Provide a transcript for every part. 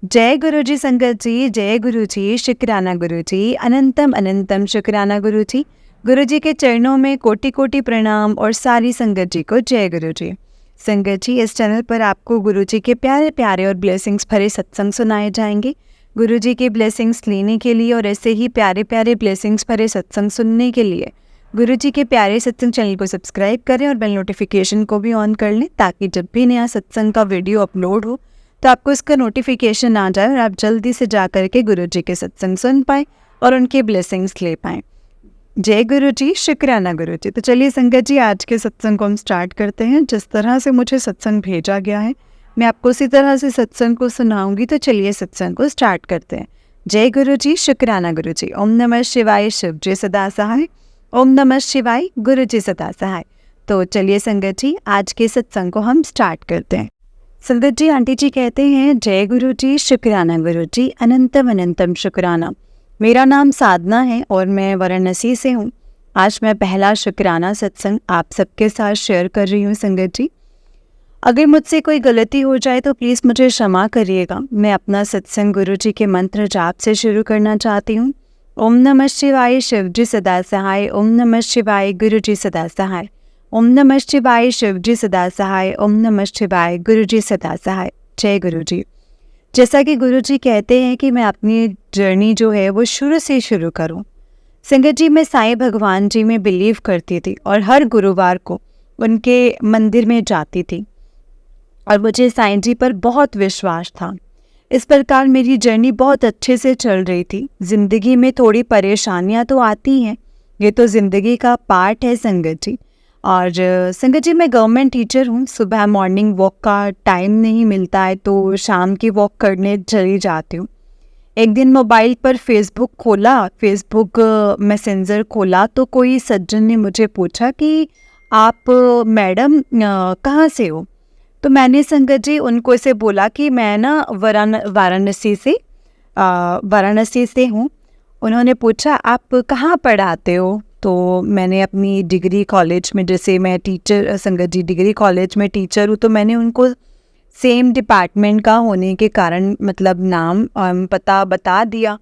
जय गुरु जी संगत जी, जय गुरु जी, शुक्राना गुरु जी, अनंतम अनंतम शुक्राना गुरु जी। गुरु जी के चरणों में कोटि कोटि प्रणाम और सारी संगत जी को जय गुरु जी। संगत जी, इस चैनल पर आपको गुरु जी के प्यारे प्यारे और ब्लेसिंग्स भरे सत्संग सुनाए जाएंगे। गुरु जी के ब्लेसिंग्स लेने के लिए और ऐसे ही प्यारे प्यारे ब्लेसिंग्स भरे सत्संग सुनने के लिए गुरु जी के प्यारे सत्संग चैनल को सब्सक्राइब करें और बेल नोटिफिकेशन को भी ऑन कर लें, ताकि जब भी नया सत्संग का वीडियो अपलोड हो तो आपको इसका नोटिफिकेशन आ जाए और आप जल्दी से जा कर के गुरु जी के सत्संग सुन पाएँ और उनके ब्लेसिंग्स ले पाएँ। जय गुरु जी, शुक्राना गुरु जी। तो चलिए संगत जी, आज के सत्संग को हम स्टार्ट करते हैं। जिस तरह से मुझे सत्संग भेजा गया है मैं आपको उसी तरह से सत्संग को सुनाऊंगी। तो चलिए सत्संग को स्टार्ट करते हैं। जय गुरु जी, शुक्राना गुरु जी। ओम नमः शिवाय, शिव जी सदा सहाय। ओम नमः शिवाय, गुरु जी सदा सहाय। तो चलिए संगत जी, आज के सत्संग को हम स्टार्ट करते हैं। संगत जी, आंटी जी कहते हैं, जय गुरु जी, शुक्राना गुरु जी, अनंतम अनंतम शुक्राना। मेरा नाम साधना है और मैं वाराणसी से हूँ। आज मैं पहला शुक्राना सत्संग आप सबके साथ शेयर कर रही हूँ। संगत जी, अगर मुझसे कोई गलती हो जाए तो प्लीज़ मुझे क्षमा करिएगा। मैं अपना सत्संग गुरु जी के मंत्र जाप से शुरू करना चाहती हूँ। ओम नमः शिवाय, शिव जी सदा सहाय। ओम नमः शिवाय, गुरु जी सदा सहाय। ओम नमः शिवाय, शिव जी सदा सहाय। ओम नमः शिवाय, गुरु जी सदा सहाय। जय गुरु जी। जैसा कि गुरु जी कहते हैं कि मैं अपनी जर्नी जो है वो शुरू से शुरू करूं। संगत जी, मैं साईं भगवान जी में बिलीव करती थी और हर गुरुवार को उनके मंदिर में जाती थी और मुझे साईं जी पर बहुत विश्वास था। इस प्रकार मेरी जर्नी बहुत अच्छे से चल रही थी। ज़िंदगी में थोड़ी परेशानियां तो आती हैं, ये तो ज़िंदगी का पार्ट है संगत जी। और संगत जी, मैं गवर्नमेंट टीचर हूँ। सुबह मॉर्निंग वॉक का टाइम नहीं मिलता है तो शाम की वॉक करने चली जाती हूँ। एक दिन मोबाइल पर फेसबुक मैसेंजर खोला तो कोई सज्जन ने मुझे पूछा कि आप मैडम कहाँ से हो। तो मैंने संगत जी उनको ऐसे बोला कि मैं ना वाराणसी से हूँ। उन्होंने पूछा, आप कहाँ पढ़ाते हो। तो मैंने अपनी डिग्री कॉलेज में, जैसे मैं टीचर संगत जी डिग्री कॉलेज में टीचर हूँ, तो मैंने उनको सेम डिपार्टमेंट का होने के कारण मतलब नाम पता बता दिया।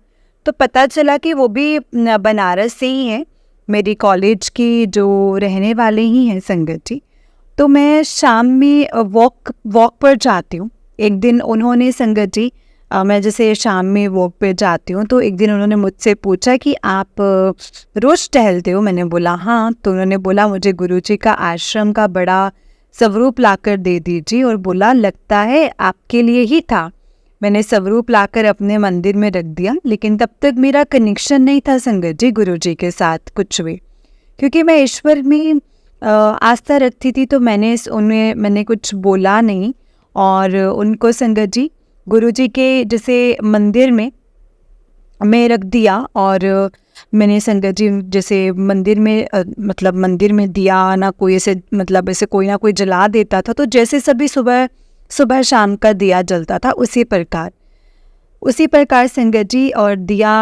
तो पता चला कि वो भी बनारस से ही हैं, मेरी कॉलेज की जो रहने वाले ही हैं संगत जी। तो मैं शाम में वॉक पर जाती हूँ। एक दिन उन्होंने संगत जी मैं जैसे शाम में वॉक पे जाती हूँ तो एक दिन उन्होंने मुझसे पूछा कि आप रोज़ टहलते हो। मैंने बोला हाँ। तो उन्होंने बोला, मुझे गुरुजी का आश्रम का बड़ा स्वरूप लाकर दे दीजिए, और बोला लगता है आपके लिए ही था। मैंने स्वरूप लाकर अपने मंदिर में रख दिया, लेकिन तब तक मेरा कनेक्शन नहीं था संगत जी गुरुजी के साथ कुछ भी, क्योंकि मैं ईश्वर में आस्था रखती थी। तो मैंने कुछ बोला नहीं और उनको संगत जी गुरुजी के जैसे मंदिर में मैं रख दिया। और मैंने संगत जी जैसे मंदिर में दिया ना, कोई ऐसे कोई ना कोई जला देता था, तो जैसे सभी सुबह शाम का दिया जलता था उसी प्रकार संगत जी, और दिया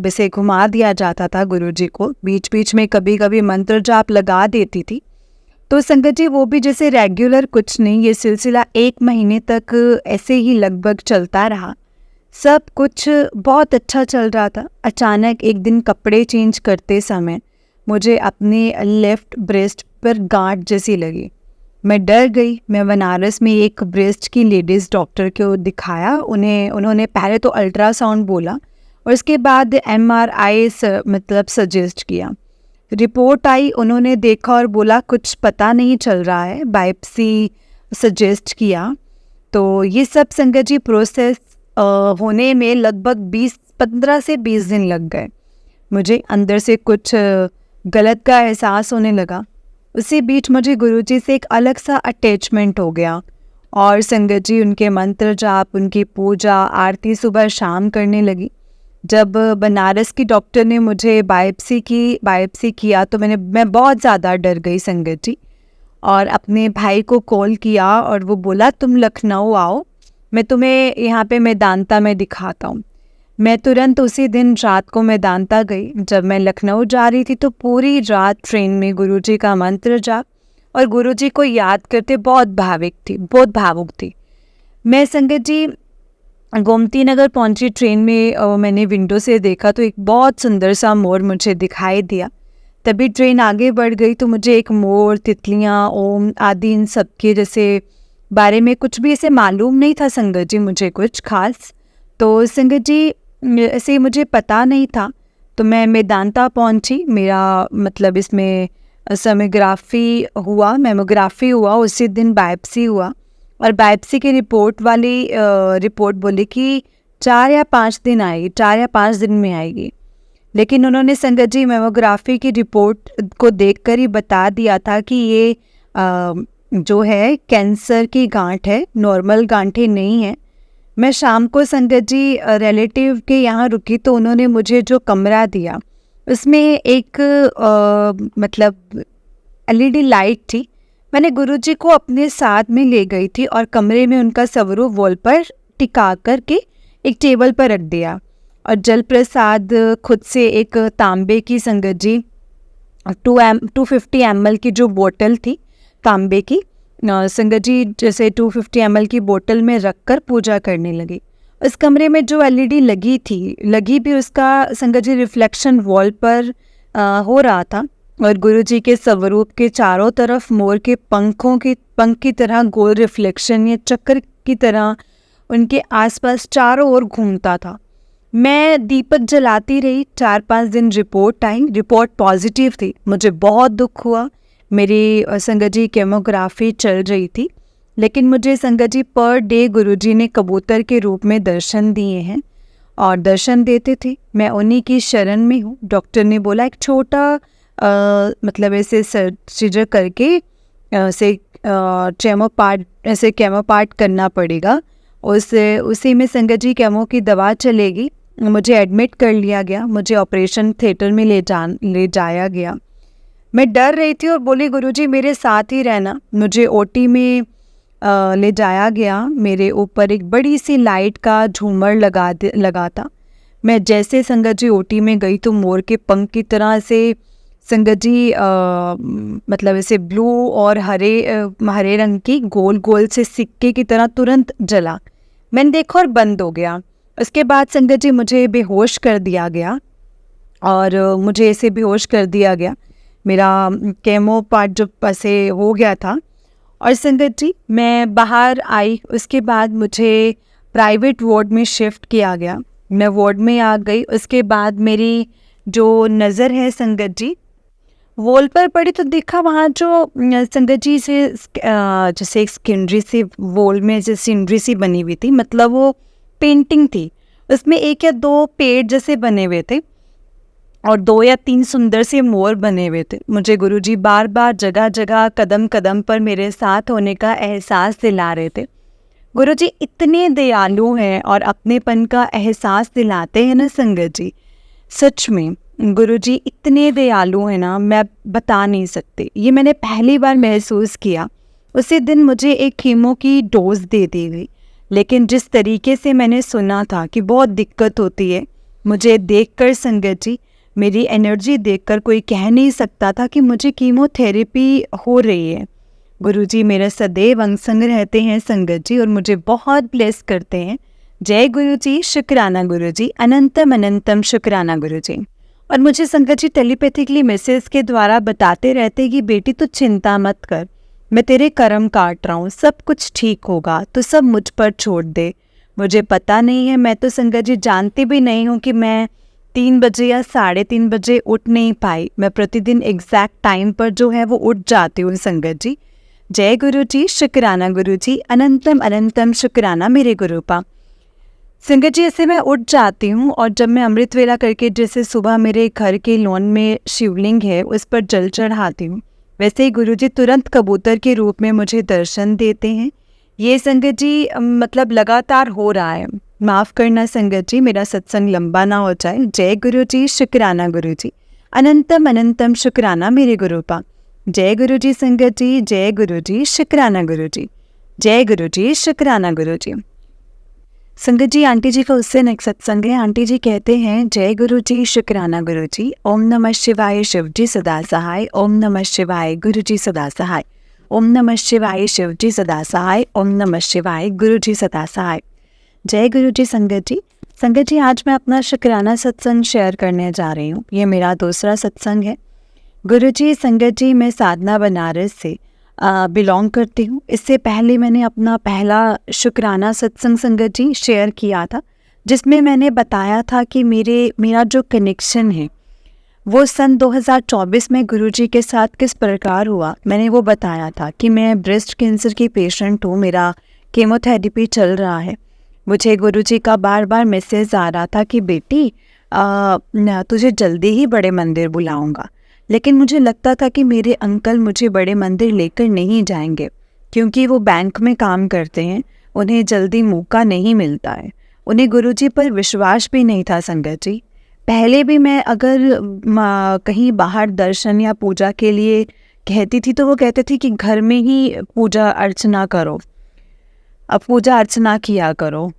ऐसे घुमा दिया जाता था गुरुजी को। बीच बीच में कभी कभी मंत्र जाप लगा देती थी। तो संगत जी वो भी जैसे रेगुलर कुछ नहीं, ये सिलसिला 1 महीने तक ऐसे ही लगभग चलता रहा। सब कुछ बहुत अच्छा चल रहा था। अचानक एक दिन कपड़े चेंज करते समय मुझे अपने लेफ्ट ब्रेस्ट पर गांठ जैसी लगी। मैं डर गई। मैं बनारस में एक ब्रेस्ट की लेडीज़ डॉक्टर को दिखाया। उन्होंने पहले तो अल्ट्रासाउंड बोला और उसके बाद MRI सजेस्ट किया। रिपोर्ट आई, उन्होंने देखा और बोला कुछ पता नहीं चल रहा है, बायोप्सी सजेस्ट किया। तो ये सब संगत जी प्रोसेस होने में लगभग 15 से 20 दिन लग गए। मुझे अंदर से कुछ गलत का एहसास होने लगा। उसी बीच मुझे गुरुजी से एक अलग सा अटैचमेंट हो गया और संगत जी उनके मंत्र जाप, उनकी पूजा आरती सुबह शाम करने लगी। जब बनारस की डॉक्टर ने मुझे बायोप्सी किया तो मैं बहुत ज़्यादा डर गई संगत जी, और अपने भाई को कॉल किया और वो बोला तुम लखनऊ आओ, मैं तुम्हें यहाँ पे मेदांता में दिखाता हूँ। मैं तुरंत उसी दिन रात को मेदांता गई। जब मैं लखनऊ जा रही थी तो पूरी रात ट्रेन में गुरुजी का मंत्र जाप और गुरुजी को याद करते बहुत भावुक थी। मैं संगत जी गोमती नगर पहुंची ट्रेन में, मैंने विंडो से देखा तो एक बहुत सुंदर सा मोर मुझे दिखाई दिया। तभी ट्रेन आगे बढ़ गई तो मुझे एक मोर, तितलियाँ, ओम आदि इन सब के जैसे बारे में कुछ भी ऐसे मालूम नहीं था संगत जी, मुझे कुछ खास। तो संगत जी ऐसे मुझे पता नहीं था। तो मैं मेदांता पहुंची, मेरा मतलब इसमें सोनोग्राफी हुआ, मेमोग्राफी हुआ, उसी दिन बायोप्सी हुआ और बायोप्सी की रिपोर्ट बोली कि 4 या 5 दिन आएगी, 4 या 5 दिन में आएगी। लेकिन उन्होंने संगत जी मेमोग्राफी की रिपोर्ट को देखकर ही बता दिया था कि ये जो है कैंसर की गांठ है, नॉर्मल गांठें नहीं है। मैं शाम को संगत जी रिलेटिव के यहाँ रुकी तो उन्होंने मुझे जो कमरा दिया उसमें एक मतलब एलईडी लाइट थी। मैंने गुरुजी को अपने साथ में ले गई थी और कमरे में उनका स्वरूप वॉल पर टिका करके एक टेबल पर रख दिया और जल प्रसाद खुद से एक तांबे की संगत जी 250 ml की जो बोतल थी तांबे की, संगत जी जैसे 250 ml की बोतल में रखकर पूजा करने लगी। उस कमरे में जो एलईडी लगी भी उसका संगत जी रिफ्लेक्शन वॉल पर हो रहा था और गुरुजी के स्वरूप के चारों तरफ मोर के पंख की तरह गोल रिफ्लेक्शन या चक्र की तरह उनके आसपास चारों ओर घूमता था। मैं दीपक जलाती रही। 4-5 दिन रिपोर्ट आई, रिपोर्ट पॉजिटिव थी। मुझे बहुत दुख हुआ। मेरी संगत जी केमोग्राफी चल रही थी, लेकिन मुझे संगत जी पर डे गुरुजी ने कबूतर के रूप में दर्शन दिए हैं और दर्शन देते थे। मैं उन्हीं की शरण में हूँ। डॉक्टर ने बोला एक छोटा मतलब ऐसे सर्जरी करके ऐसे केमोपार्ट करना पड़ेगा। उसी में संगत जी केमो की दवा चलेगी। मुझे एडमिट कर लिया गया, मुझे ऑपरेशन थिएटर में ले जाया गया। मैं डर रही थी और बोली गुरुजी मेरे साथ ही रहना। मुझे ओटी में ले जाया गया। मेरे ऊपर एक बड़ी सी लाइट का झूमर लगा था। मैं जैसे संगत जी ओटी में गई तो मोर के पंख की तरह से संगत जी मतलब ऐसे ब्लू और हरे रंग की गोल गोल से सिक्के की तरह तुरंत जला। मैंने देखा और बंद हो गया। उसके बाद संगत जी मुझे बेहोश कर दिया गया और मुझे ऐसे बेहोश कर दिया गया। मेरा केमो पार्ट जो ऐसे हो गया था और संगत जी मैं बाहर आई। उसके बाद मुझे प्राइवेट वार्ड में शिफ्ट किया गया। मैं वार्ड में आ गई। उसके बाद मेरी जो नज़र है संगत जी वॉल पर पड़ी तो देखा वहाँ जो संगत जी से जैसे एक स्किनरी सी वॉल में जैसे सीनरी सी बनी हुई थी, मतलब वो पेंटिंग थी। उसमें 1 या 2 पेड़ जैसे बने हुए थे और 2 या 3 सुंदर से मोर बने हुए थे। मुझे गुरुजी बार बार जगह जगह कदम कदम पर मेरे साथ होने का एहसास दिला रहे थे। गुरुजी इतने दयालु हैं और अपनेपन का एहसास दिलाते हैं ना संगत जी, सच में गुरुजी इतने दयालु हैं ना, मैं बता नहीं सकती। ये मैंने पहली बार महसूस किया। उसी दिन मुझे एक कीमो की डोज दे दी गई, लेकिन जिस तरीके से मैंने सुना था कि बहुत दिक्कत होती है, मुझे देखकर संगत जी मेरी एनर्जी देखकर कोई कह नहीं सकता था कि मुझे कीमोथेरेपी हो रही है। गुरुजी मेरे सदैव अंग संग रहते हैं संगत जी और मुझे बहुत ब्लेस करते हैं। जय गुरुजी, शुक्राना गुरुजी, अनंतम अनंतम शुक्राना गुरुजी। और मुझे संगत जी टेलीपैथिकली मैसेज के द्वारा बताते रहते कि बेटी तू चिंता मत कर, मैं तेरे कर्म काट रहा हूँ, सब कुछ ठीक होगा, तो सब मुझ पर छोड़ दे। मुझे पता नहीं है, मैं तो संगत जी जानती भी नहीं हूँ कि मैं 3 बजे या 3:30 बजे उठ नहीं पाई। मैं प्रतिदिन एग्जैक्ट टाइम पर जो है वो उठ जाती हूँ संगत जी। जय गुरु जी, शुक्राना गुरु जी, अनंतम अनंतम शुक्राना मेरे गुरुपा। संगत जी ऐसे मैं उठ जाती हूँ और जब मैं अमृत वेला करके जैसे सुबह मेरे घर के लॉन में शिवलिंग है उस पर जल चढ़ाती हूँ, वैसे ही गुरुजी तुरंत कबूतर के रूप में मुझे दर्शन देते हैं। ये संगत जी मतलब लगातार हो रहा है। माफ़ करना संगत जी, मेरा सत्संग लंबा ना हो जाए। जय गुरु जी, शुक्राना गुरु जी, अनंतम अनंतम शुक्राना मेरे गुरुपा। जय गुरु जी संगत जी, जय गुरु जी, शुक्राना गुरु जी, जय गुरु जी, शुक्राना गुरु जी। संगत जी आंटी जी का उससे नेक्स्ट सत्संग है। आंटी जी कहते हैं, जय गुरु जी, शुक्राना गुरु जी, ओम नमः शिवाय, शिव जी सदा सहाय, ओम नमः शिवाय, गुरु जी सदा सहाय, ओम नमः शिवाय, शिव जी सदा सहाय, ओम नमः शिवाय, गुरु जी सदा सहाय। जय गुरु जी संगत जी। संगत जी, आज मैं अपना शुक्राना सत्संग शेयर करने जा रही हूँ। ये मेरा दूसरा सत्संग है। गुरु जी संगत जी, मैं साधना बनारस से बिलोंग करती हूँ। इससे पहले मैंने अपना पहला शुक्राना सत्संग संगत जी शेयर किया था, जिसमें मैंने बताया था कि मेरा जो कनेक्शन है वो सन 2024 में गुरुजी के साथ किस प्रकार हुआ। मैंने वो बताया था कि मैं ब्रेस्ट कैंसर की पेशेंट हूँ, मेरा केमोथेरेपी चल रहा है। मुझे गुरुजी का बार बार मैसेज आ रहा था कि बेटी तुझे जल्दी ही बड़े मंदिर बुलाऊंगा। लेकिन मुझे लगता था कि मेरे अंकल मुझे बड़े मंदिर लेकर नहीं जाएंगे, क्योंकि वो बैंक में काम करते हैं, उन्हें जल्दी मौका नहीं मिलता है। उन्हें गुरुजी पर विश्वास भी नहीं था संगत जी। पहले भी मैं अगर कहीं बाहर दर्शन या पूजा के लिए कहती थी तो वो कहते थे कि घर में ही पूजा अर्चना करो, अब पूजा अर्चना किया करो,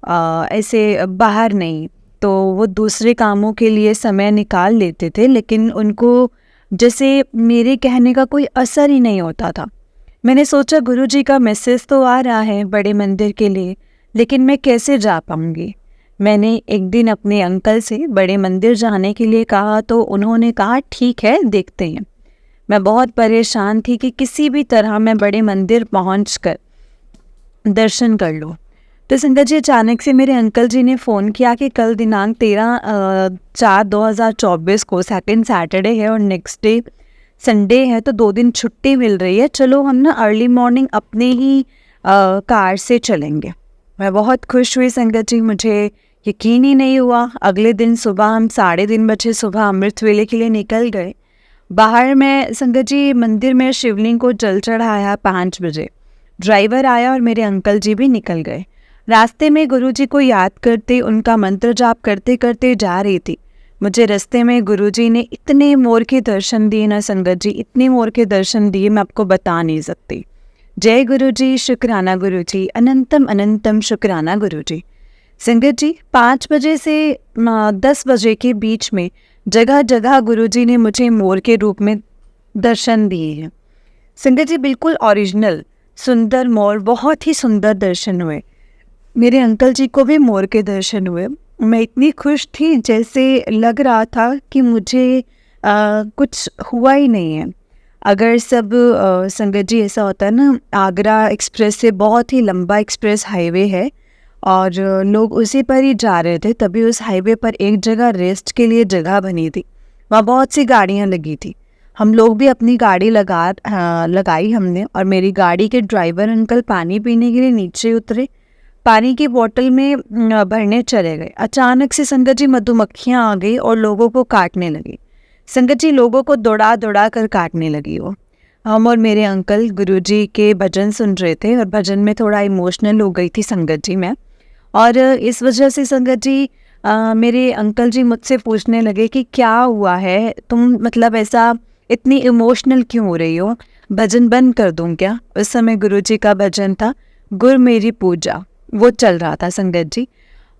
ऐसे बाहर नहीं। तो वो दूसरे कामों के लिए समय निकाल लेते थे, लेकिन उनको जैसे मेरे कहने का कोई असर ही नहीं होता था। मैंने सोचा गुरुजी का मैसेज तो आ रहा है बड़े मंदिर के लिए, लेकिन मैं कैसे जा पाऊंगी। मैंने एक दिन अपने अंकल से बड़े मंदिर जाने के लिए कहा तो उन्होंने कहा ठीक है, देखते हैं। मैं बहुत परेशान थी कि किसी भी तरह मैं बड़े मंदिर पहुंचकर दर्शन कर लूँ। तो संगत जी, अचानक से मेरे अंकल जी ने फ़ोन किया कि कल दिनांक 13/4/2024 को सेकंड सैटरडे है और नेक्स्ट डे संडे है, तो 2 दिन छुट्टी मिल रही है, चलो हम ना अर्ली मॉर्निंग अपने ही कार से चलेंगे। मैं बहुत खुश हुई संगत जी, मुझे यकीन ही नहीं हुआ। अगले दिन सुबह हम 3:30 सुबह अमृत वेले के लिए निकल गए। बाहर मैं संगत जी मंदिर में शिवलिंग को जल चढ़ाया 5 बजे। ड्राइवर आया और मेरे अंकल जी भी निकल गए। रास्ते में गुरुजी को याद करते, उनका मंत्र जाप करते करते जा रही थी। मुझे रास्ते में गुरुजी ने इतने मोर के दर्शन दिए ना संगत जी, इतने मोर के दर्शन दिए मैं आपको बता नहीं सकती। जय गुरुजी, शुक्राना गुरुजी, अनंतम अनंतम शुक्राना गुरुजी। संगत जी, 5 बजे से 10 बजे के बीच में जगह जगह गुरुजी ने मुझे मोर के रूप में दर्शन दिए हैं। संगत जी, बिल्कुल ओरिजिनल सुंदर मोर, बहुत ही सुंदर दर्शन हुए। मेरे अंकल जी को भी मोर के दर्शन हुए। मैं इतनी खुश थी, जैसे लग रहा था कि मुझे कुछ हुआ ही नहीं है। अगर सब संगत जी, ऐसा होता है ना, आगरा एक्सप्रेस से बहुत ही लंबा एक्सप्रेस हाईवे है और लोग उसी पर ही जा रहे थे। तभी उस हाईवे पर एक जगह रेस्ट के लिए जगह बनी थी, वहाँ बहुत सी गाड़ियाँ लगी थी। हम लोग भी अपनी गाड़ी लगाई हमने, और मेरी गाड़ी के ड्राइवर अंकल पानी पीने के लिए नीचे उतरे, पानी की बोतल में भरने चले गए। अचानक से संगत जी मधुमक्खियाँ आ गई और लोगों को काटने लगी। संगत जी, लोगों को दौड़ा दौड़ा कर काटने लगी वो। हम और मेरे अंकल गुरुजी के भजन सुन रहे थे और भजन में थोड़ा इमोशनल हो गई थी संगत जी मैं। और इस वजह से संगत जी मेरे अंकल जी मुझसे पूछने लगे कि क्या हुआ है, तुम मतलब ऐसा इतनी इमोशनल क्यों हो रही हो, भजन बंद कर दूं क्या। उस समय गुरुजी का भजन था गुर मेरी पूजा, वो चल रहा था संगत जी।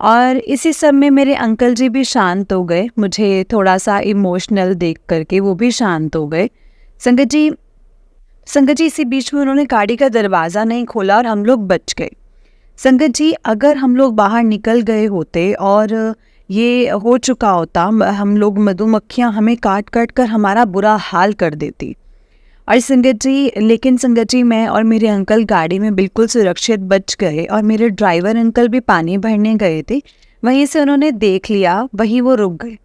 और इसी समय मेरे अंकल जी भी शांत हो गए, मुझे थोड़ा सा इमोशनल देख करके वो भी शांत हो गए। संगत जी इसी बीच में उन्होंने गाड़ी का दरवाज़ा नहीं खोला और हम लोग बच गए। संगत जी, अगर हम लोग बाहर निकल गए होते और ये हो चुका होता, हम लोग मधुमक्खियाँ हमें काट काट कर हमारा बुरा हाल कर देती। और संगत जी, लेकिन संगत जी, मैं और मेरे अंकल गाड़ी में बिल्कुल सुरक्षित बच गए और मेरे ड्राइवर अंकल भी पानी भरने गए थे, वहीं से उन्होंने देख लिया, वहीं वो रुक गए।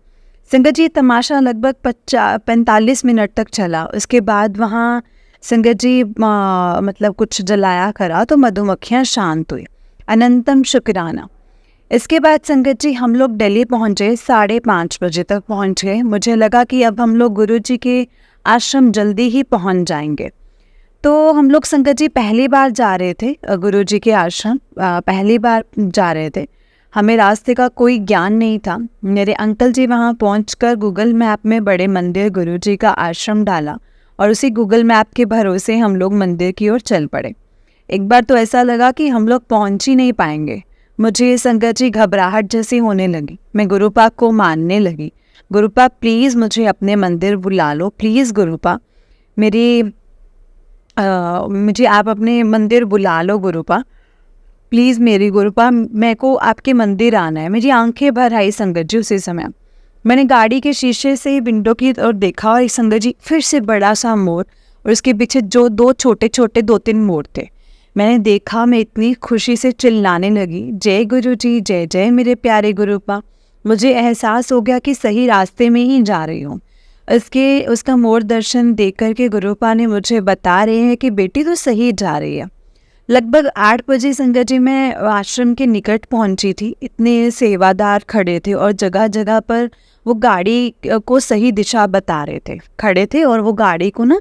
संगत जी, तमाशा लगभग 45 मिनट तक चला। उसके बाद वहाँ संगत जी मतलब कुछ जलाया करा तो मधुमक्खियाँ शांत हुई। अनंतम शुक्राना। इसके बाद संगत जी हम लोग दिल्ली पहुँचे, 5:30 बजे तक पहुँच गए। मुझे लगा कि अब हम लोग गुरुजी के आश्रम जल्दी ही पहुँच जाएंगे। तो हम लोग संगत जी पहली बार जा रहे थे गुरुजी के आश्रम, पहली बार जा रहे थे, हमें रास्ते का कोई ज्ञान नहीं था। मेरे अंकल जी वहाँ पहुँचकर गूगल मैप में बड़े मंदिर गुरुजी का आश्रम डाला और उसी गूगल मैप के भरोसे हम लोग मंदिर की ओर चल पड़े। एक बार तो ऐसा लगा कि हम लोग पहुँच ही नहीं पाएंगे। मुझे संगत जी घबराहट जैसी होने लगी। मैं गुरुपाक को मानने लगी, गुरुपाक प्लीज़ मुझे अपने मंदिर बुला लो, प्लीज़ गुरुपाक मुझे आप अपने मंदिर बुला लो गुरुपाक। प्लीज़ मेरी गुरुपा, मेरे को आपके मंदिर आना है। मेरी आंखें भर आई संगत जी उसी समय। मैंने गाड़ी के शीशे से विंडो की ओर देखा और संगत जी फिर से बड़ा सा मोर और उसके पीछे जो दो छोटे छोटे 2-3 मोर थे। मैंने देखा, मैं इतनी खुशी से चिल्लाने लगी, जय गुरु जी, जय जय मेरे प्यारे गुरुपा। मुझे एहसास हो गया कि सही रास्ते में ही जा रही हूँ। उसका मोर दर्शन देख कर के गुरुपा ने मुझे बता रहे हैं कि बेटी तू सही जा रही है। लगभग 8 बजे संगत जी मैं आश्रम के निकट पहुंची थी। इतने सेवादार खड़े थे और जगह जगह पर वो गाड़ी को सही दिशा बता रहे थे, खड़े थे और वो गाड़ी को ना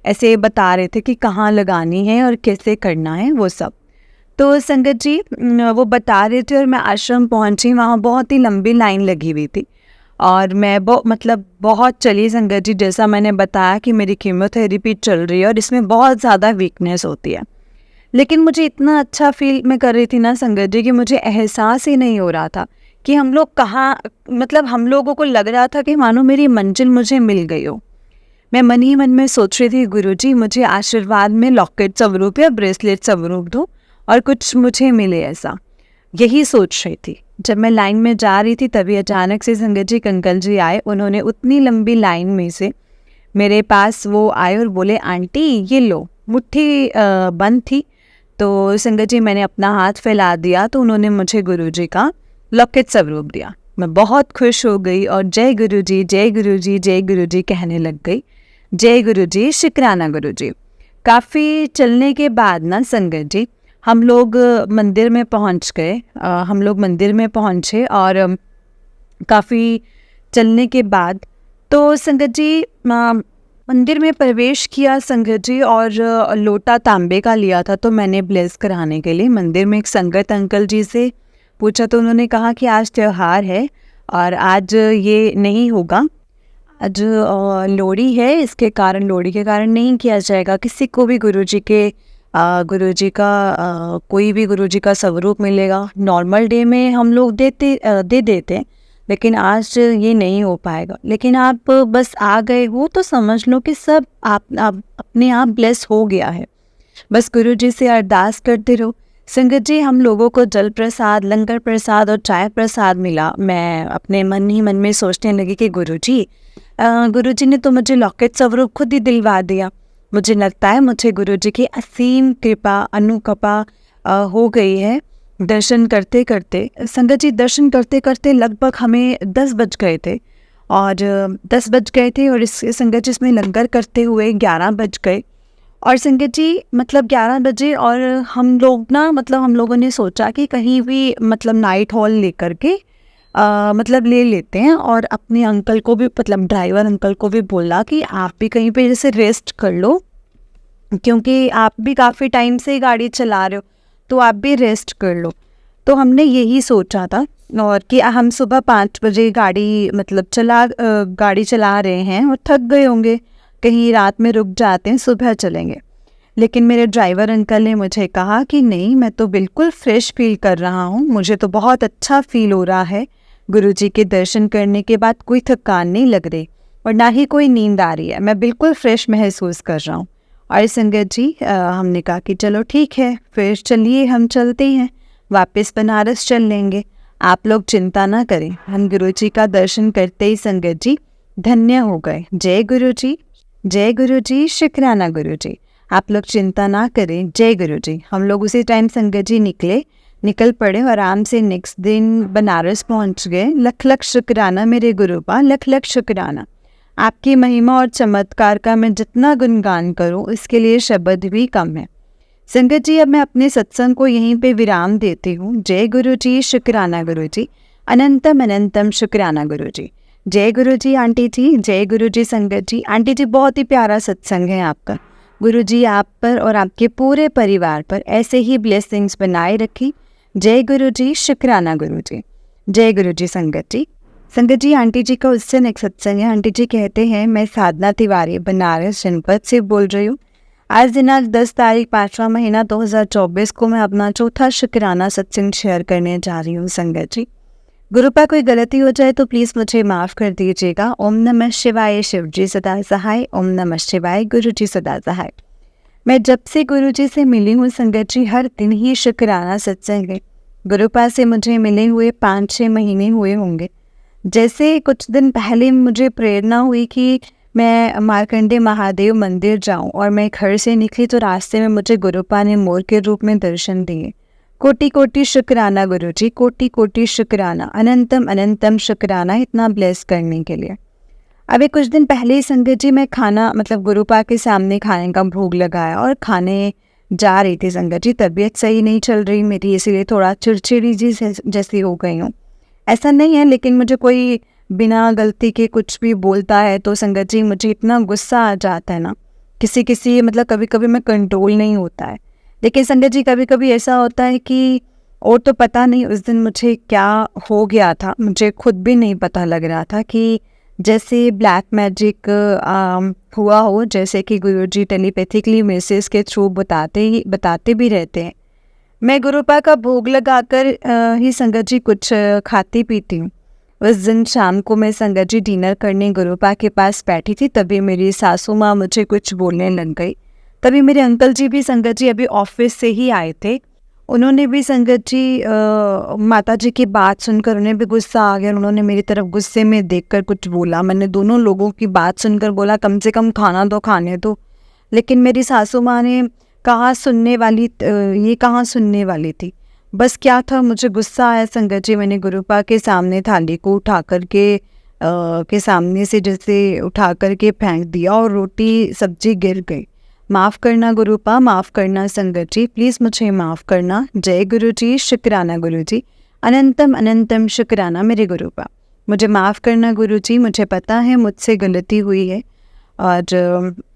ऐसे बता रहे थे कि कहाँ लगानी है और कैसे करना है वो सब। तो संगत जी वो बता रहे थे और मैं आश्रम पहुंची। वहाँ बहुत ही लंबी लाइन लगी हुई थी और मैं बहुत चली संगत जी। जैसा मैंने बताया कि मेरी कीमोथेरेपी चल रही है और इसमें बहुत ज़्यादा वीकनेस होती है, लेकिन मुझे इतना अच्छा फील मैं कर रही थी ना संगत जी कि मुझे एहसास ही नहीं हो रहा था कि हम लोग कहाँ, मतलब हम लोगों को लग रहा था कि मानो मेरी मंजिल मुझे मिल गई हो। मैं मन ही मन में सोच रही थी, गुरुजी मुझे आशीर्वाद में लॉकेट स्वरूप या ब्रेसलेट स्वरूप दो और कुछ मुझे मिले ऐसा, यही सोच रही थी। जब मैं लाइन में जा रही थी तभी अचानक से संगत जी एक अंकल जी आए। उन्होंने उतनी लंबी लाइन में से मेरे पास वो आए और बोले, आंटी ये लो। मुट्ठी बंद थी तो संगत जी मैंने अपना हाथ फैला दिया तो उन्होंने मुझे गुरुजी का लॉकेट स्वरूप दिया। मैं बहुत खुश हो गई और जय गुरुजी, जय गुरुजी, जय गुरुजी कहने लग गई। जय गुरुजी, शुक्राना गुरुजी। काफ़ी चलने के बाद ना संगत जी हम लोग मंदिर में पहुंच गए। हम लोग मंदिर में पहुंचे और काफ़ी चलने के बाद तो संगत जी मंदिर में प्रवेश किया संगत जी, और लोटा तांबे का लिया था तो मैंने ब्लेस कराने के लिए मंदिर में एक संगत अंकल जी से पूछा तो उन्होंने कहा कि आज त्योहार है और आज ये नहीं होगा, आज लोहड़ी है, इसके कारण लोहड़ी के कारण नहीं किया जाएगा। किसी को भी गुरुजी का कोई भी गुरुजी का स्वरूप मिलेगा। नॉर्मल डे में हम लोग दे देते हैं, लेकिन आज ये नहीं हो पाएगा। लेकिन आप बस आ गए हो तो समझ लो कि सब आप अपने आप ब्लेस हो गया है। बस गुरुजी से अरदास करते रहो। संगत जी हम लोगों को जल प्रसाद, लंगर प्रसाद और चाय प्रसाद मिला। मैं अपने मन ही मन में सोचने लगी कि गुरुजी ने तो मुझे लॉकेट स्वरूप खुद ही दिलवा दिया। मुझे लगता है मुझे गुरुजी की असीम कृपा अनुकंपा हो गई है। दर्शन करते करते संगत जी, दर्शन करते करते लगभग हमें 10 बज गए थे और 10 बज गए थे और इस संगत जी इसमें लंगर करते हुए 11 बज गए। और संगत जी 11 बजे और हम लोगों ने सोचा कि कहीं भी नाइट हॉल लेकर के ले लेते हैं और अपने अंकल को भी ड्राइवर अंकल को भी बोला कि आप भी कहीं पे जैसे रेस्ट कर लो, क्योंकि आप भी काफ़ी टाइम से गाड़ी चला रहे हो तो आप भी रेस्ट कर लो। तो हमने यही सोचा था और कि हम सुबह 5 बजे गाड़ी चला रहे हैं और थक गए होंगे, कहीं रात में रुक जाते हैं, सुबह चलेंगे। लेकिन मेरे ड्राइवर अंकल ने मुझे कहा कि नहीं, मैं तो बिल्कुल फ्रेश फील कर रहा हूँ, मुझे तो बहुत अच्छा फील हो रहा है। गुरुजी के दर्शन करने के बाद कोई थकान नहीं लग रही और ना ही कोई नींद आ रही है, मैं बिल्कुल फ्रेश महसूस कर रहा हूँ। और संगत जी हमने कहा कि चलो ठीक है, फिर चलिए हम चलते हैं, वापस बनारस चल लेंगे, आप लोग चिंता ना करें। हम गुरुजी का दर्शन करते ही संगत जी धन्य हो गए। जय गुरुजी, जय गुरुजी, शुक्राना गुरुजी, आप लोग चिंता ना करें, जय गुरुजी। हम लोग उसी टाइम संगत जी निकल पड़े और आराम से नेक्स्ट दिन बनारस पहुंच गए। लख लख शुक्राना मेरे गुरुपा, लख लख शुक्राना। आपकी महिमा और चमत्कार का मैं जितना गुणगान करूं इसके लिए शब्द भी कम है। संगत जी अब मैं अपने सत्संग को यहीं पे विराम देती हूँ। जय गुरुजी, शुक्राना गुरुजी, अनंतम अनंतम शुक्राना गुरुजी। जय गुरुजी आंटी जी, जय गुरुजी संगत जी। आंटी जी बहुत ही प्यारा सत्संग है आपका। गुरुजी आप पर और आपके पूरे परिवार पर ऐसे ही ब्लेसिंग्स बनाए रखें। जय गुरुजी, शुक्राना गुरुजी। जय गुरुजी संगत जी। संगत जी आंटी जी का उससे नेक्स्ट सत्संग है। आंटी जी कहते हैं, मैं साधना तिवारी बनारस जनपद से बोल रही हूँ। आज दिनांक 10 तारीख 5वां महीना 2024 को मैं अपना चौथा शुक्राना सत्संग शेयर करने जा रही हूँ। संगत जी गुरुपा कोई गलती हो जाए तो प्लीज़ मुझे माफ़ कर दीजिएगा। ओम नमः शिवाय, शिव जी सदा सहाय। ओम नमः शिवाय, गुरु जी सदा सहाय। मैं जब से गुरुजी से मिली हूँ संगत जी, हर दिन ही शुक्राना सत्संग है। गुरुपा से मुझे मिले हुए 5-6 महीने हुए होंगे। जैसे कुछ दिन पहले मुझे प्रेरणा हुई कि मैं मार्कंडे महादेव मंदिर जाऊं, और मैं घर से निकली तो रास्ते में मुझे गुरुपा ने मोर के रूप में दर्शन दिए। कोटि कोटि शुक्राना गुरुजी, कोटि कोटि शुक्राना, अनंतम अनंतम शुक्राना इतना ब्लेस करने के लिए। अभी कुछ दिन पहले ही संगत जी मैं खाना गुरुपा के सामने खाने का भोग लगाया और खाने जा रही थी संगत जी। तबीयत सही नहीं चल रही मेरी, इसीलिए थोड़ा चिड़चिड़ी जी जैसी हो गई हूँ। ऐसा नहीं है, लेकिन मुझे कोई बिना गलती के कुछ भी बोलता है तो संगत जी मुझे इतना गुस्सा आ जाता है ना, किसी किसी कभी कभी मैं कंट्रोल नहीं होता है। लेकिन संगत जी कभी कभी ऐसा होता है कि, और तो पता नहीं उस दिन मुझे क्या हो गया था, मुझे खुद भी नहीं पता लग रहा था कि जैसे ब्लैक मैजिक हुआ हो, जैसे कि गुरुजी टेलीपैथिकली मैसेज के थ्रू बताते भी रहते हैं। मैं गुरुपा का भोग लगाकर ही संगत जी कुछ खाती पीती हूँ। उस दिन शाम को मैं संगत जी डिनर करने गुरुपा के पास बैठी थी, तभी मेरी सासू माँ मुझे कुछ बोलने लग गई। तभी मेरे अंकल जी भी संगत जी अभी ऑफिस से ही आए थे। उन्होंने भी संगत जी माता जी की बात सुनकर उन्हें भी गुस्सा आ गया। उन्होंने मेरी तरफ गुस्से में देखकर कुछ बोला। मैंने दोनों लोगों की बात सुनकर बोला कम से कम खाना तो खाने दो। लेकिन मेरी सासू माँ ने ये कहाँ सुनने वाली थी। बस क्या था, मुझे गुस्सा आया संगत जी। मैंने गुरुपा के सामने थाली को उठा कर के सामने से जैसे उठा कर के फेंक दिया और रोटी सब्जी गिर गई। माफ़ करना गुरुपा, माफ़ करना संगत जी, प्लीज़ मुझे माफ़ करना। जय गुरु जी, शुक्राना गुरु जी, अनंतम अनंतम शुक्राना मेरे गुरुपा। मुझे माफ़ करना गुरु जी, मुझे पता है मुझसे गलती हुई है। और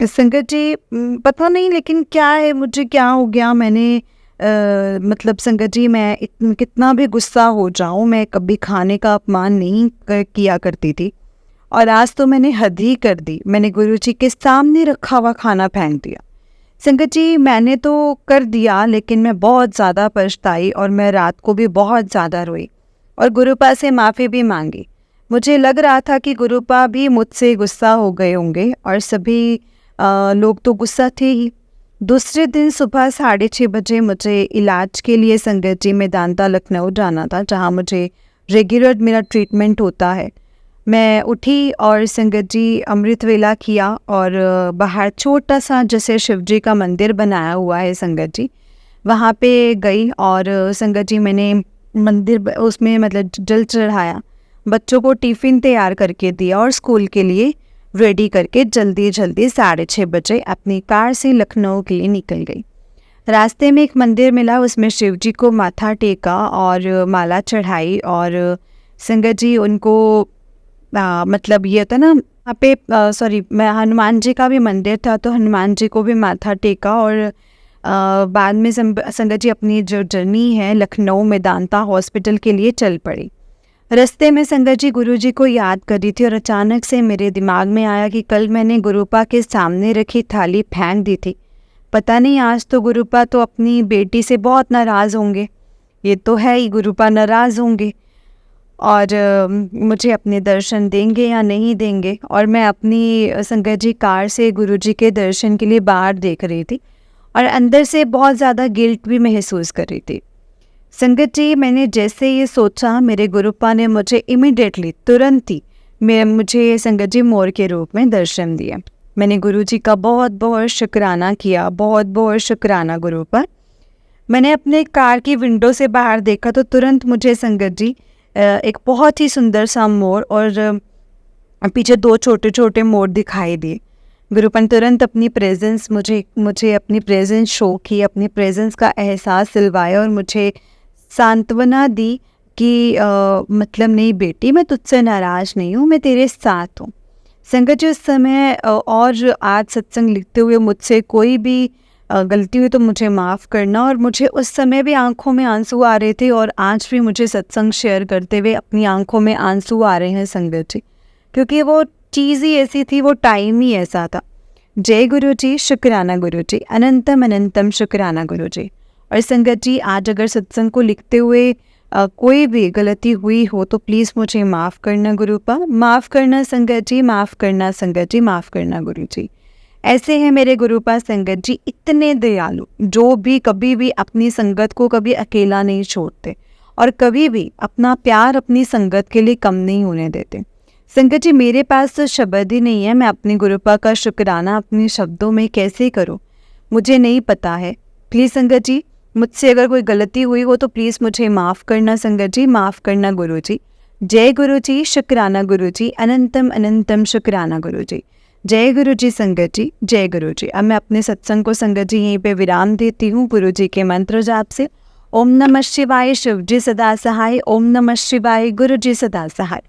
संगत जी पता नहीं लेकिन क्या है, मुझे क्या हो गया, मैंने संगत जी मैं कितना भी गुस्सा हो जाऊँ, मैं कभी खाने का अपमान नहीं किया करती थी। और आज तो मैंने हद ही कर दी, मैंने गुरुजी के सामने रखा हुआ खाना फेंक दिया। संगत जी मैंने तो कर दिया, लेकिन मैं बहुत ज़्यादा पछताई और मैं रात को भी बहुत ज़्यादा रोई और गुरुपा से माफ़ी भी मांगी। मुझे लग रहा था कि गुरुपा भी मुझसे गुस्सा हो गए होंगे, और सभी लोग तो गुस्सा थे ही। दूसरे दिन सुबह 6:30 बजे मुझे इलाज के लिए संगत जी मेदांता लखनऊ जाना था, जहाँ मुझे रेगुलर मेरा ट्रीटमेंट होता है। मैं उठी और संगत जी अमृत वेला किया, और बाहर छोटा सा जैसे शिव जी का मंदिर बनाया हुआ है संगत जी, वहाँ पे गई। और संगत जी मैंने मंदिर उसमें जल चढ़ाया, बच्चों को टिफ़िन तैयार करके दिया और स्कूल के लिए रेडी करके जल्दी 6:30 बजे अपनी कार से लखनऊ के लिए निकल गई। रास्ते में एक मंदिर मिला, उसमें शिव जी को माथा टेका और माला चढ़ाई। और संगत जी उनको ये था ना वहाँ पे मैं हनुमान जी का भी मंदिर था, तो हनुमान जी को भी माथा टेका। और बाद में संगत जी अपनी जो जर्नी है लखनऊ मेदांता हॉस्पिटल के लिए चल पड़ी। रास्ते में संगत जी गुरुजी को याद कर रही थी, और अचानक से मेरे दिमाग में आया कि कल मैंने गुरुपा के सामने रखी थाली फेंक दी थी। पता नहीं आज तो गुरुपा तो अपनी बेटी से बहुत नाराज़ होंगे, ये तो है ही, गुरुपा नाराज़ होंगे और मुझे अपने दर्शन देंगे या नहीं देंगे। और मैं अपनी संगत जी कार से गुरुजी के दर्शन के लिए बाहर देख रही थी, और अंदर से बहुत ज़्यादा गिल्ट भी महसूस कर रही थी। संगत जी मैंने जैसे ये सोचा, मेरे गुरुपा ने मुझे इमिडिएटली तुरंत ही मुझे संगत जी मोर के रूप में दर्शन दिए। मैंने गुरुजी का बहुत बहुत शुक्राना किया, बहुत बहुत शुक्राना गुरुपा। मैंने अपने कार की विंडो से बाहर देखा तो तुरंत मुझे संगत जी एक बहुत ही सुंदर सा मोर और पीछे 2 छोटे छोटे मोर दिखाई दिए। गुरुपा ने तुरंत अपनी प्रेजेंस मुझे अपनी प्रेजेंस शो की, अपनी प्रेजेंस का एहसास दिलवाया और मुझे सांत्वना दी कि नहीं बेटी, मैं तुझसे नाराज़ नहीं हूँ, मैं तेरे साथ हूँ। संगत जी उस समय और आज सत्संग लिखते हुए मुझसे कोई भी गलती हुई तो मुझे माफ़ करना। और मुझे उस समय भी आंखों में आंसू आ रहे थे, और आज भी मुझे सत्संग शेयर करते हुए अपनी आंखों में आंसू आ रहे हैं संगत जी, क्योंकि वो चीज़ ही ऐसी थी, वो टाइम ही ऐसा था। जय गुरु जी, शुक्राना गुरु जी, अनंतम अनंतम शुक्राना गुरु जी। और संगत जी आज अगर सत्संग को लिखते हुए कोई भी गलती हुई हो तो प्लीज़ मुझे माफ़ करना गुरुपा, माफ़ करना संगत जी, माफ़ करना संगत जी, माफ़ करना गुरु जी। ऐसे हैं मेरे गुरुपा संगत जी, इतने दयालु, जो भी कभी भी अपनी संगत को कभी अकेला नहीं छोड़ते और कभी भी अपना प्यार अपनी संगत के लिए कम नहीं होने देते। संगत जी, मेरे पास तो शब्द ही नहीं है, मैं अपने गुरुपा का शुक्राना अपने शब्दों में कैसे करूं, मुझे नहीं पता है। प्लीज़ संगत जी, मुझसे अगर कोई गलती हुई हो तो प्लीज़ मुझे माफ़ करना संगत जी, माफ़ करना गुरु जी। जय गुरु जी, शुक्राना गुरु जी, अनंतम अनंतम शुक्राना गुरु जी। जय गुरु जी संगत जी, जय गुरु जी। अब मैं अपने सत्संग को संगत जी यहीं पे विराम देती हूँ गुरु जी के मंत्र जाप से। ओम नमः शिवाय, शिव जी सदा सहाय। ओम नमः शिवाय, गुरु जी सदा सहाय।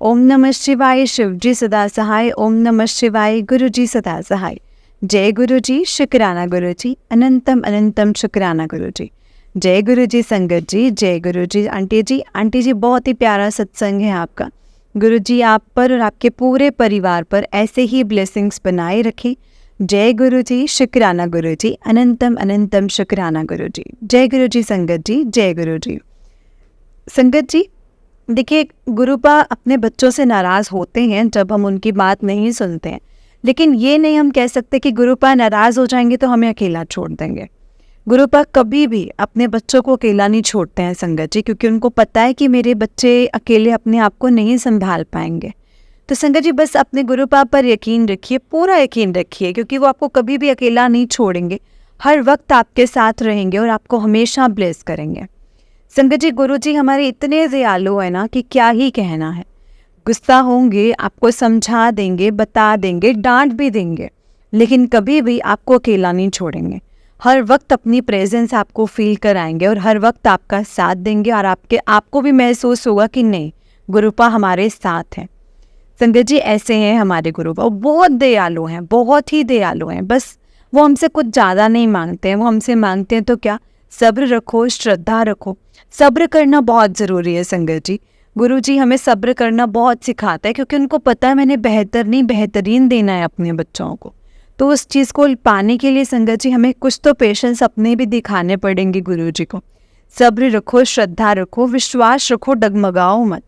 ओम नमः शिवाय, शिव जी सदा सहाय। ओम नमः शिवाय, गुरु जी सदा सहाय। जय गुरु जी, शुक्राना गुरु जी, अनंतम अनंतम शुक्राना गुरु जी। जय गुरु जी संगत जी, जय गुरु जी। आंटी जी बहुत ही प्यारा सत्संग है आपका। गुरु जी आप पर और आपके पूरे परिवार पर ऐसे ही ब्लेसिंग्स बनाए रखें। जय गुरु जी, शुक्राना गुरु जी, अनंतम अनंतम शुक्राना गुरु जी। जय गुरु जी संगत जी, जय गुरु जी। संगत जी, देखिए, गुरुपा अपने बच्चों से नाराज़ होते हैं जब हम उनकी बात नहीं सुनते हैं, लेकिन ये नहीं हम कह सकते कि गुरुपा नाराज़ हो जाएंगे तो हमें अकेला छोड़ देंगे। गुरुपा कभी भी अपने बच्चों को अकेला नहीं छोड़ते हैं संगत जी, क्योंकि उनको पता है कि मेरे बच्चे अकेले अपने आप को नहीं संभाल पाएंगे। तो संगत जी, बस अपने गुरुपा पर यकीन रखिए, पूरा यकीन रखिए, क्योंकि वो आपको कभी भी अकेला नहीं छोड़ेंगे, हर वक्त आपके साथ रहेंगे और आपको हमेशा ब्लेस करेंगे। संगत जी, गुरु जी हमारे इतने दयालु है ना कि क्या ही कहना है। गुस्सा होंगे, आपको समझा देंगे, बता देंगे, डांट भी देंगे, लेकिन कभी भी आपको अकेला नहीं छोड़ेंगे। हर वक्त अपनी प्रेजेंस आपको फील कराएंगे और हर वक्त आपका साथ देंगे और आपको भी महसूस होगा कि नहीं, गुरुपा हमारे साथ हैं। संगत जी, ऐसे हैं हमारे गुरुपा, बहुत दयालु हैं, बहुत ही दयालु हैं। बस वो हमसे कुछ ज़्यादा नहीं मांगते हैं, वो हमसे मांगते हैं तो क्या, सब्र रखो, श्रद्धा रखो। सब्र करना बहुत ज़रूरी है संगत जी। गुरु जी हमें सब्र करना बहुत सिखाता है, क्योंकि उनको पता है मैंने बेहतर नहीं बेहतरीन देना है अपने बच्चों को। तो उस चीज़ को पाने के लिए संगत जी हमें कुछ तो पेशेंस अपने भी दिखाने पड़ेंगे गुरु जी को। सब्र रखो, श्रद्धा रखो, विश्वास रखो, डगमगाओ मत,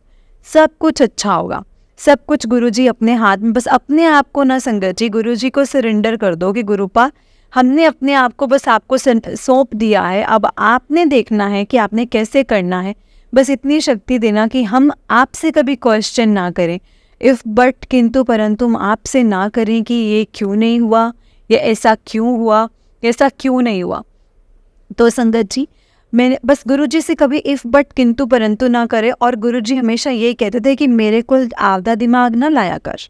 सब कुछ अच्छा होगा। सब कुछ गुरु जी अपने हाथ में, बस अपने आप को ना संगत जी गुरु जी को सरेंडर कर दो कि गुरुपा हमने अपने आप को बस आपको सौंप दिया है, अब आपने देखना है कि आपने कैसे करना है। बस इतनी शक्ति देना कि हम आपसे कभी क्वेश्चन ना करें, इफ़ बट किंतु परंतु हम आपसे ना करें कि ये क्यों नहीं हुआ, या ऐसा क्यों हुआ, ऐसा क्यों नहीं हुआ। तो संगत जी, मैंने बस गुरुजी से कभी इफ़ बट किंतु परंतु ना करे, और गुरुजी हमेशा ये कहते थे कि मेरे को आपदा दिमाग ना लाया कर,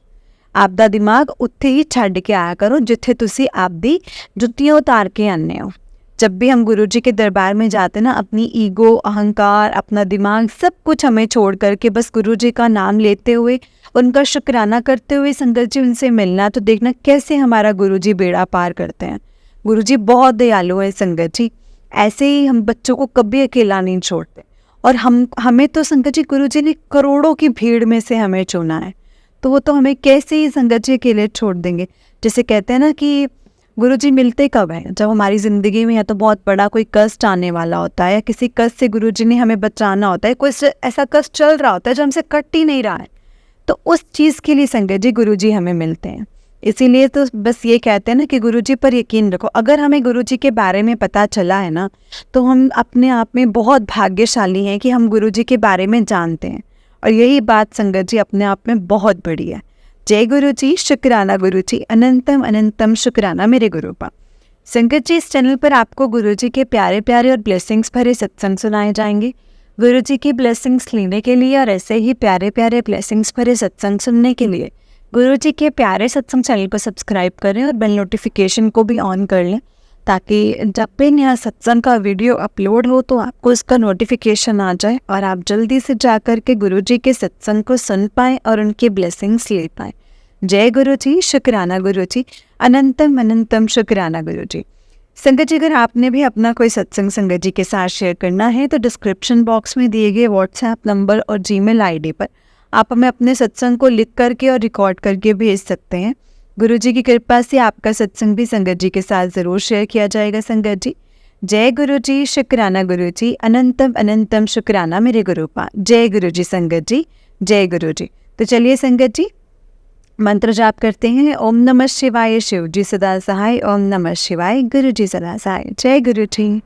आपदा दिमाग उत्थे ही छड्ड के आया करो जिथे तुसी आपदी जुत्तियां उतार के आने हो। जब भी हम गुरुजी के दरबार में जाते ना, अपनी ईगो, अहंकार, अपना दिमाग, सब कुछ हमें छोड़ करके बस गुरुजी का नाम लेते हुए, उनका शुक्राना करते हुए संगत जी उनसे मिलना, तो देखना कैसे हमारा गुरुजी बेड़ा पार करते हैं। गुरुजी बहुत दयालु है संगत जी। ऐसे ही हम बच्चों को कभी अकेला नहीं छोड़ते, और हमें तो संगत जी गुरुजी ने करोड़ों की भीड़ में से हमें चुना है, तो वो तो हमें कैसे ही संगत जी अकेले छोड़ देंगे। जैसे कहते हैं ना कि गुरुजी मिलते कब हैं, जब हमारी ज़िंदगी में या तो बहुत बड़ा कोई कष्ट आने वाला होता है, या किसी कष्ट से गुरुजी ने हमें बचाना होता है, कोई ऐसा कष्ट चल रहा होता है जो हमसे कट ही नहीं रहा है, तो उस चीज़ के लिए संगत जी गुरुजी हमें मिलते हैं। इसीलिए तो बस ये कहते हैं ना कि गुरुजी पर यकीन रखो। अगर हमें गुरुजी के बारे में पता चला है ना, तो हम अपने आप में बहुत भाग्यशाली हैं कि हम गुरुजी के बारे में जानते हैं, और यही बात संगत जी अपने आप में बहुत बड़ी है। जय गुरु जी, शुक्राना गुरु जी, अनंतम अनंतम शुक्राना मेरे गुरुपा। संगत जी, इस चैनल पर आपको गुरु जी के प्यारे प्यारे और ब्लेसिंग्स भरे सत्संग सुनाए जाएंगे। गुरु जी की ब्लेसिंग्स लेने के लिए और ऐसे ही प्यारे प्यारे ब्लेसिंग्स भरे सत्संग सुनने के लिए गुरु जी के प्यारे सत्संग चैनल को सब्सक्राइब करें और बेल नोटिफिकेशन को भी ऑन कर लें, ताकि जब भी नया सत्संग का वीडियो अपलोड हो तो आपको इसका नोटिफिकेशन आ जाए और आप जल्दी से जाकर के गुरु जी के सत्संग को सुन पाएँ और उनकी ब्लेसिंग्स ले पाएँ। जय गुरु जी, शुक्राना गुरु जी, अनंतम अनंतम शुक्राना गुरु जी। संगत जी, अगर आपने भी अपना कोई सत्संग संगत जी के साथ शेयर करना है तो डिस्क्रिप्शन बॉक्स में दिए गए व्हाट्सएप नंबर और जीमेल आईडी पर आप हमें अपने सत्संग को लिख करके और रिकॉर्ड करके भेज सकते हैं। गुरु जी की कृपा से आपका सत्संग भी संगत जी के साथ ज़रूर शेयर किया जाएगा संगत जी। जय गुरु जी, शुक्राना गुरु जी, अनंतम अनंतम शुक्राना मेरे गुरुपा। जय गुरु जी संगत जी, जय गुरु जी। तो चलिए संगत जी, मंत्र जाप करते हैं। ओम नमः शिवाय, शिव जी सदा सहाय। ओम नमः शिवाय, गुरु जी सदा सहाय। जय गुरु जी।